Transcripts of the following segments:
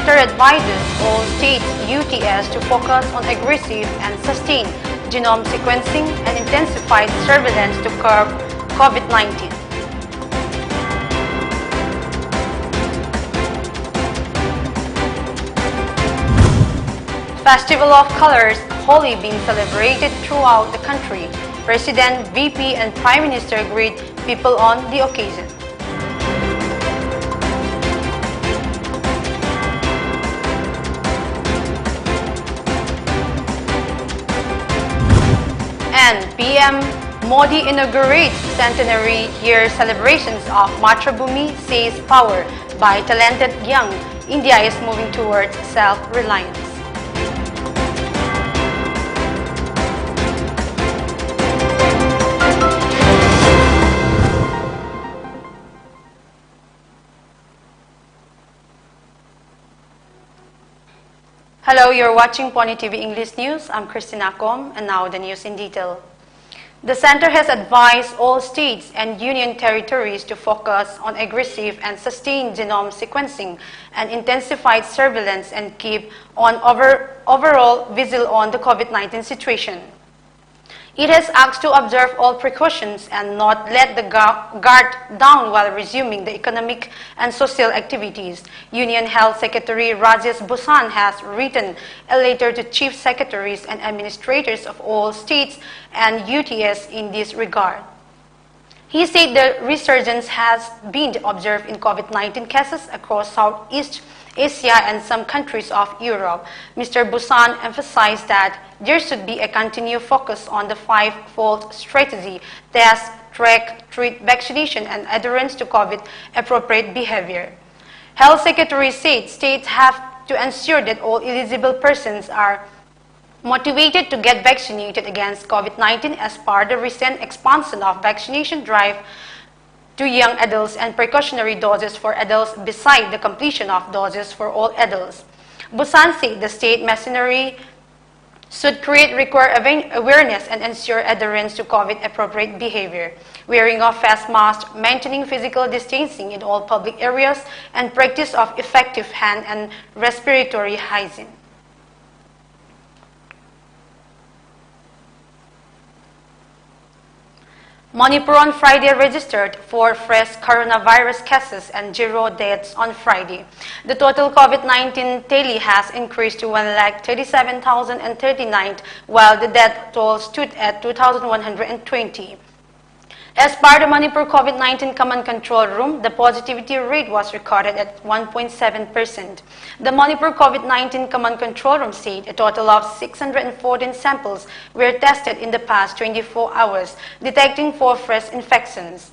center advises all states UTS to focus on aggressive and sustained genome sequencing and intensified surveillance to curb COVID-19. Festival of Colors, Holi being celebrated throughout the country. President, VP, and Prime Minister greet people on the occasion. And PM Modi inaugurates centenary year celebrations of Mathrubhumi, says power by talented young. India is moving towards self-reliance. Hello, you're watching Pony TV English News. I'm Christina and now the news in detail. The center has advised all states and union territories to focus on aggressive and sustained genome sequencing and intensified surveillance and keep on overall vigil on the COVID-19 situation. It has asked to observe all precautions and not let the guard down while resuming the economic and social activities. Union Health Secretary Rajesh Bhushan has written a letter to chief secretaries and administrators of all states and UTS in this regard. He said the resurgence has been observed in COVID-19 cases across Southeast Asia and some countries of Europe. Mr. Bhushan emphasized that there should be a continued focus on the five-fold strategy: test, track, treat, vaccination, and adherence to COVID-appropriate behavior. Health Secretary said states have to ensure that all eligible persons are motivated to get vaccinated against COVID-19 as part of the recent expansion of vaccination drive to young adults and precautionary doses for adults beside the completion of doses for all adults. Bhushan said the state machinery should require awareness and ensure adherence to COVID-appropriate behavior, wearing of face masks, maintaining physical distancing in all public areas, and practice of effective hand and respiratory hygiene. Manipur on Friday registered 4 fresh coronavirus cases and 0 deaths on Friday. The total COVID-19 tally has increased to 137,039, while the death toll stood at 2,120. As per the Manipur COVID-19 Command Control Room, the positivity rate was recorded at 1.7%. The Manipur COVID-19 Command Control Room said a total of 614 samples were tested in the past 24 hours, detecting 4 fresh infections.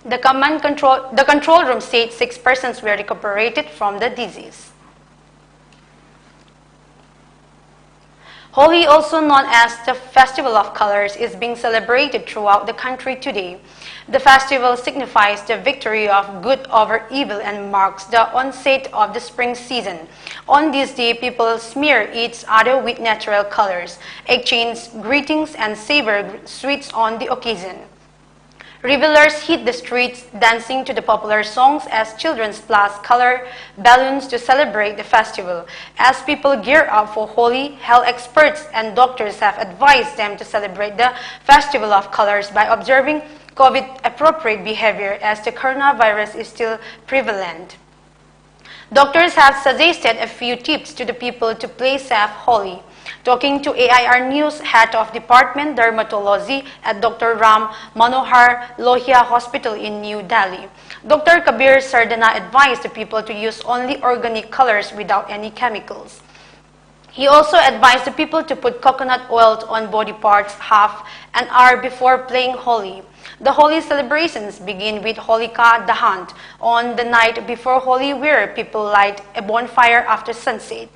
The control room said 6 persons were recuperated from the disease. Holi, also known as the Festival of Colors, is being celebrated throughout the country today. The festival signifies the victory of good over evil and marks the onset of the spring season. On this day, people smear each other with natural colors, exchange greetings, and savor sweets on the occasion. Revelers hit the streets dancing to the popular songs as children splash color balloons to celebrate the festival. As people gear up for Holi, health experts and doctors have advised them to celebrate the Festival of Colors by observing COVID-appropriate behavior as the coronavirus is still prevalent. Doctors have suggested a few tips to the people to play safe Holi. Talking to AIR News, Head of Department Dermatology at Dr. Ram Manohar Lohia Hospital in New Delhi, Dr. Kabir Sardana advised the people to use only organic colors without any chemicals. He also advised the people to put coconut oil on body parts half an hour before playing Holi. The Holi celebrations begin with Holika Dahan on the night before Holi, where people light a bonfire after sunset,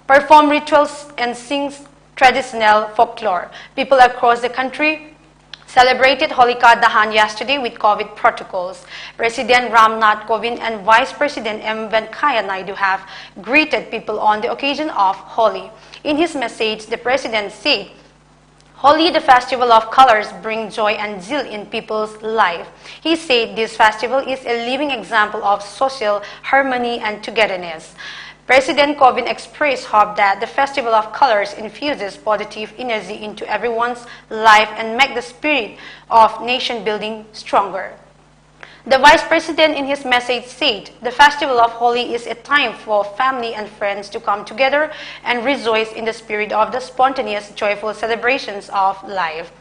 perform rituals, and sing traditional folklore. People across the country celebrated Holika Dahan yesterday with COVID protocols. President Ramnath Kovind and Vice President M. Venkaiah Naidu have greeted people on the occasion of Holi. In his message, the President said, Holi, the festival of colors, brings joy and zeal in people's life. He said this festival is a living example of social harmony and togetherness. President Kovind expressed hope that the Festival of Colors infuses positive energy into everyone's life and make the spirit of nation building stronger. The Vice President in his message said, the Festival of Holi is a time for family and friends to come together and rejoice in the spirit of the spontaneous, joyful celebrations of life.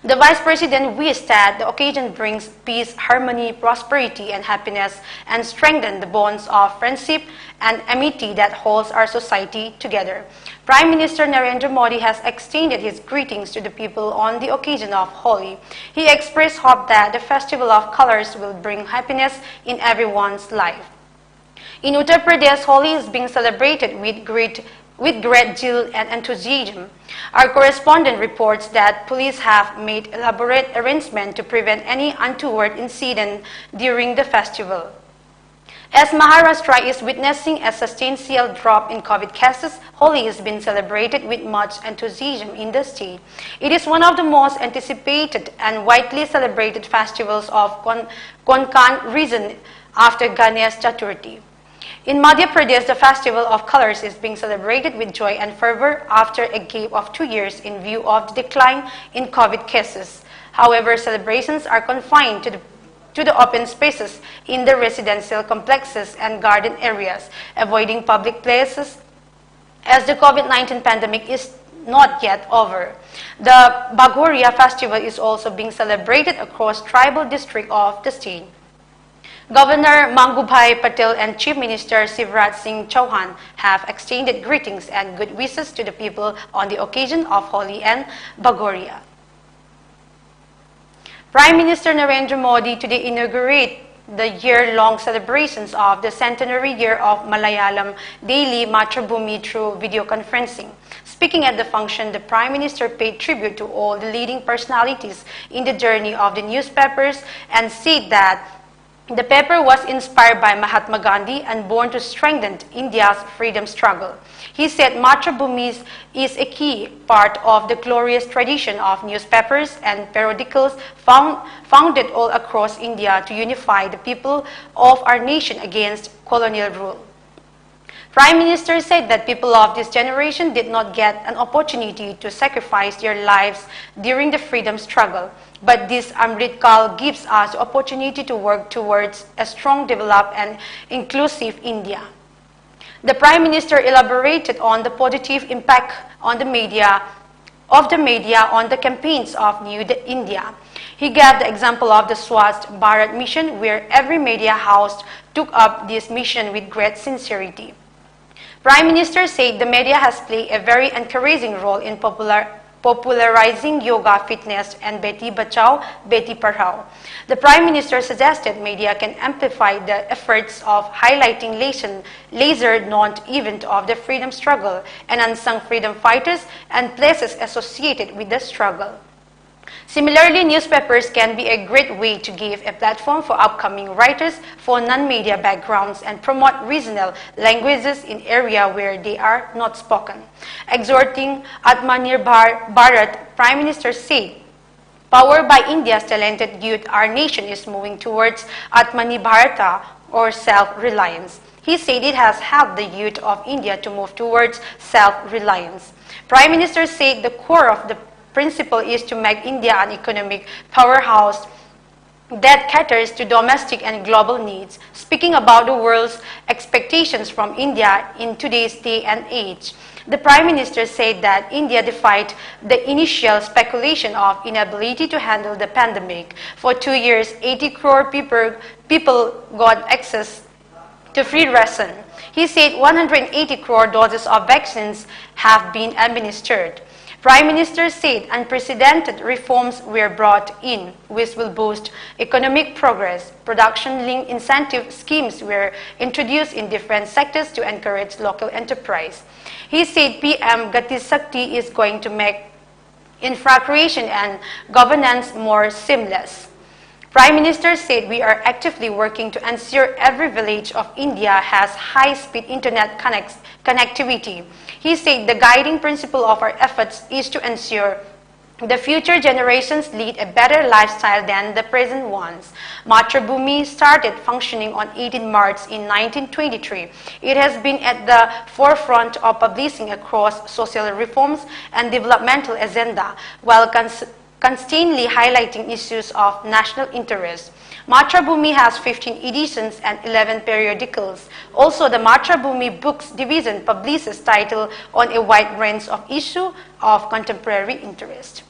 The Vice President wished that the occasion brings peace, harmony, prosperity, and happiness, and strengthen the bonds of friendship and amity that holds our society together. Prime Minister Narendra Modi has extended his greetings to the people on the occasion of Holi. He expressed hope that the Festival of Colors will bring happiness in everyone's life. In Uttar Pradesh, Holi is being celebrated with great zeal and enthusiasm. Our correspondent reports that police have made elaborate arrangements to prevent any untoward incident during the festival. As Maharashtra is witnessing a substantial drop in COVID cases, Holi has been celebrated with much enthusiasm in the state. It is one of the most anticipated and widely celebrated festivals of Konkan region after Ganesh Chaturthi. In Madhya Pradesh, the Festival of Colors is being celebrated with joy and fervor after a gap of 2 years in view of the decline in COVID cases. However, celebrations are confined to the open spaces in the residential complexes and garden areas, avoiding public places as the COVID-19 pandemic is not yet over. The Bagoria festival is also being celebrated across tribal districts of the state. Governor Mangubhai Patel and Chief Minister Shivraj Singh Chauhan have extended greetings and good wishes to the people on the occasion of Holi and Bagoria. Prime Minister Narendra Modi today inaugurated the year-long celebrations of the centenary year of Malayalam daily Mathrubhumi through video conferencing. Speaking at the function, the Prime Minister paid tribute to all the leading personalities in the journey of the newspapers and said that the paper was inspired by Mahatma Gandhi and born to strengthen India's freedom struggle. He said Mathrubhumi is a key part of the glorious tradition of newspapers and periodicals founded all across India to unify the people of our nation against colonial rule. Prime Minister said that people of this generation did not get an opportunity to sacrifice their lives during the freedom struggle, but this Amrit Kal gives us the opportunity to work towards a strong, developed and inclusive India. The Prime Minister elaborated on the positive impact on the media on the campaigns of New India. He gave the example of the Swasth Bharat mission, where every media house took up this mission with great sincerity. Prime Minister said the media has played a very encouraging role in popularizing yoga, fitness, and Beti Bachao, Beti Padhao. The Prime Minister suggested media can amplify the efforts of highlighting laser-known events of the freedom struggle and unsung freedom fighters and places associated with the struggle. Similarly, newspapers can be a great way to give a platform for upcoming writers for non-media backgrounds and promote regional languages in areas where they are not spoken. Exhorting Atmanirbhar Bharat, Prime Minister said, powered by India's talented youth, our nation is moving towards Atmanirbharta, or self-reliance. He said it has helped the youth of India to move towards self-reliance. Prime Minister said the core of the principle is to make India an economic powerhouse that caters to domestic and global needs. Speaking about the world's expectations from India in today's day and age, the Prime Minister said that India defied the initial speculation of inability to handle the pandemic. For 2 years, 80 crore people got access to free ration. He said 180 crore doses of vaccines have been administered. Prime Minister said unprecedented reforms were brought in, which will boost economic progress. Production-linked incentive schemes were introduced in different sectors to encourage local enterprise. He said PM Gati Shakti is going to make infra creation and governance more seamless. Prime Minister said we are actively working to ensure every village of India has high-speed internet connectivity. He said the guiding principle of our efforts is to ensure The future generations lead a better lifestyle than the present ones. Mathrubhumi started functioning on 18 March in 1923. It has been at the forefront of publishing across social reforms and developmental agenda, while constantly highlighting issues of national interest. Mathrubhumi has 15 editions and 11 periodicals. Also, the Mathrubhumi Books Division publishes titles on a wide range of issues of contemporary interest.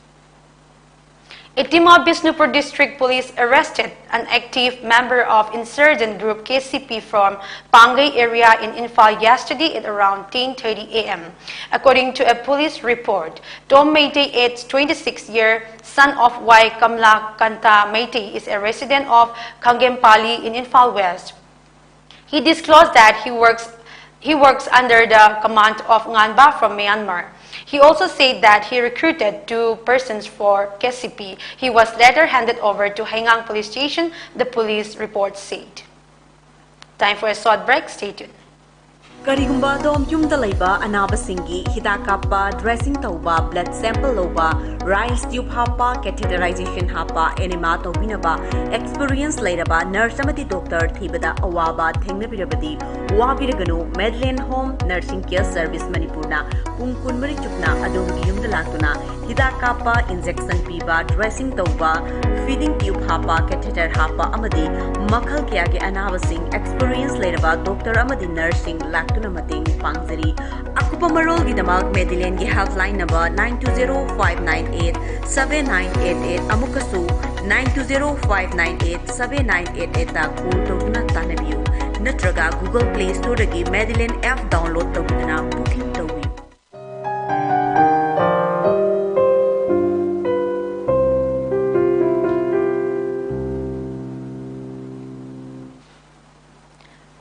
A team of Bishnupur District Police arrested an active member of insurgent group KCP from Pangay area in Infal yesterday at around 10:30 a.m. According to a police report, Tom Meitei, aged 26 years, son of Y. Kamla Kanta Meitei, is a resident of Kangempali in Infal West. He disclosed that he works under the command of Nganba from Myanmar. He also said that he recruited 2 persons for KCP. He was later handed over to Haingang Police Station, the police report said. Time for a short break. Stay tuned. Karigumba dom yumda laiba anaba singi hida kappa dressing tauba blood sample loba rice tube hapa catheterization hapa enema tobinaba experience lairaba nurse amati doctor thibada awaba thengna birabadi wabiraganu Medlin Home Nursing Care Service Manipurna pungkun mari chukna adongi yumda latuna hida kappa injection piba dressing tauba feeding tube hapa catheter hapa amadi makhal kya ke anaba sing experience lairaba doctor amadi nursing tuna mating pangzari akupa marol gidamak Medellin gi helpline number 9205987988 amukasu 9205987988 ta call tawna tanabiu natraga Google Play Store dagi Medellin app download tawduna booking tawi.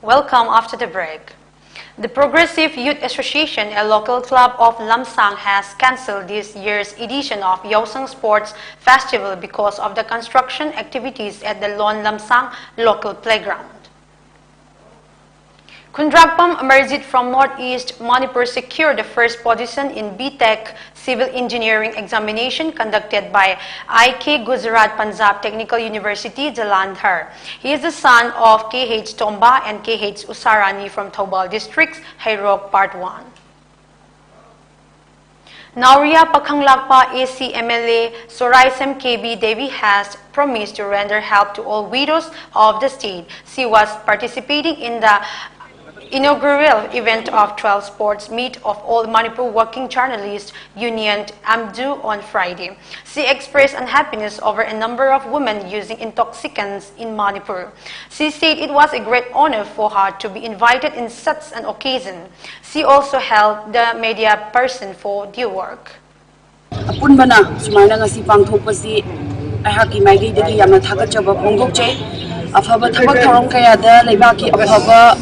Welcome after the break. The Progressive Youth Association, a local club of Lamsang, has cancelled this year's edition of Yaosang Sports Festival because of the construction activities at the Lon Lamsang local playground. Kundragpam Amarjit from Northeast Manipur secured the first position in BTech Civil Engineering examination conducted by IK Gujarat Punjab Technical University, Jalandhar. He is the son of KH Tomba and KH Usarani from Thoubal Districts, Hairok Part 1. Nauria Pakhanglakpa AC MLA Soraisam KB Devi has promised to render help to all widows of the state. She was participating in the inaugural event of 12 sports meet of all Manipur Working Journalists Union AMDU on Friday. She expressed unhappiness over a number of women using intoxicants in Manipur. She said it was a great honor for her to be invited in such an occasion. She also held the media person for their work. Apunbana sumaina ngasi pangthokpasi aihaki maigi dagi yamna thagachaba phongdokchai afaba thabak thorong kaya da leibaki afaba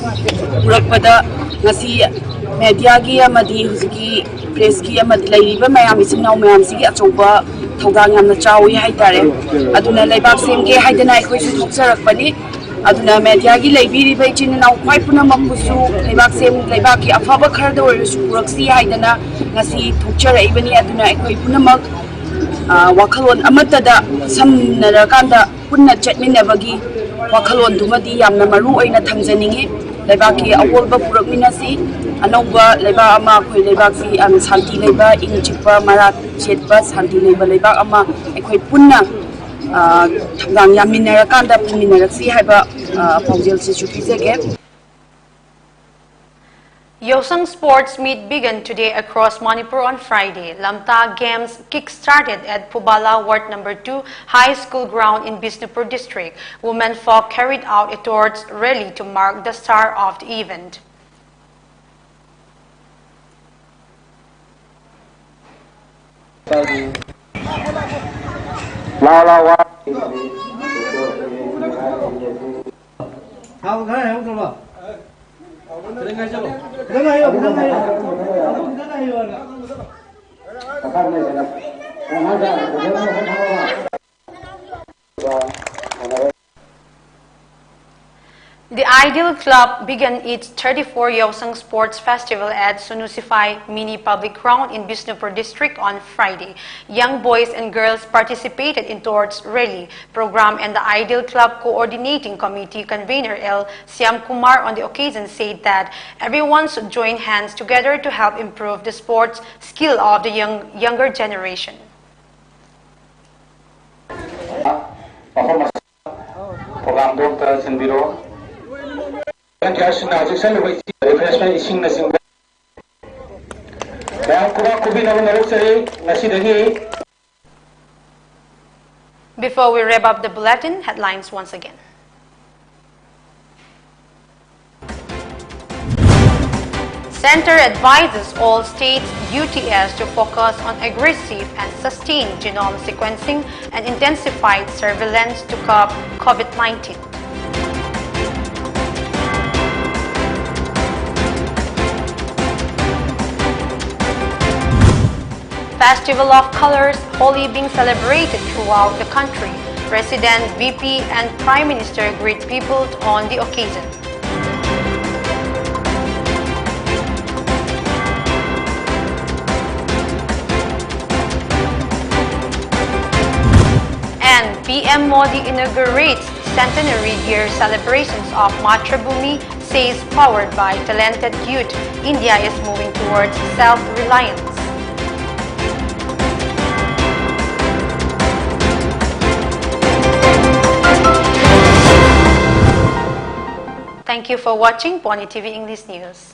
purakpada ngasi media gi amadi huziki press gi amadi lairiba mayam isinau mayam sigi achoba thogdang yamna chawi haitare aduna leibak semge haidana aikoi su thoksarakpani aduna media gi laibiri bai chinna khwai puna makusu leibak sem leibaki afaba kharda oisu puraksi haidana ngasi thokchara ibani aduna aikoi puna mak wakhalon amatada samnarakanda punna chatminabagi wakhalon dumadi yamna maru oina thamjaningi leibaki awolba purakminasi anauba leiba ama khoi leibaki am santi leiba ingchikpa marat chetpa santi leiba leibak ama aikoi punna thamgang yaminarakanda puminaraksi haiba paujel se chupizege. Yaosang Sports Meet began today across Manipur on Friday. Lamta Games kick-started at Pubala Ward No. 2 High School Ground in Bishnupur District. Women folk carried out a torch rally to mark the start of the event. The Ideal Club began its 34 Yaosang Sports Festival at Sunusify Mini Public Ground in Bisnupur District on Friday. Young boys and girls participated in Torch Rally program, and the Ideal Club Coordinating Committee convener L. Siam Kumar on the occasion said that everyone should join hands together to help improve the sports skill of the younger generation. Program Dr. Sindiro. Refreshment ising na sing. Before we wrap up the bulletin, headlines once again. Center advises all states UTS to focus on aggressive and sustained genome sequencing and intensified surveillance to curb COVID-19. Festival of Colors, Holi being celebrated throughout the country. President, VP, and Prime Minister greet people on the occasion. And PM Modi inaugurates centenary year celebrations of Mathrubhumi, says powered by talented youth, India is moving towards self-reliance. Thank you for watching Pony TV English News.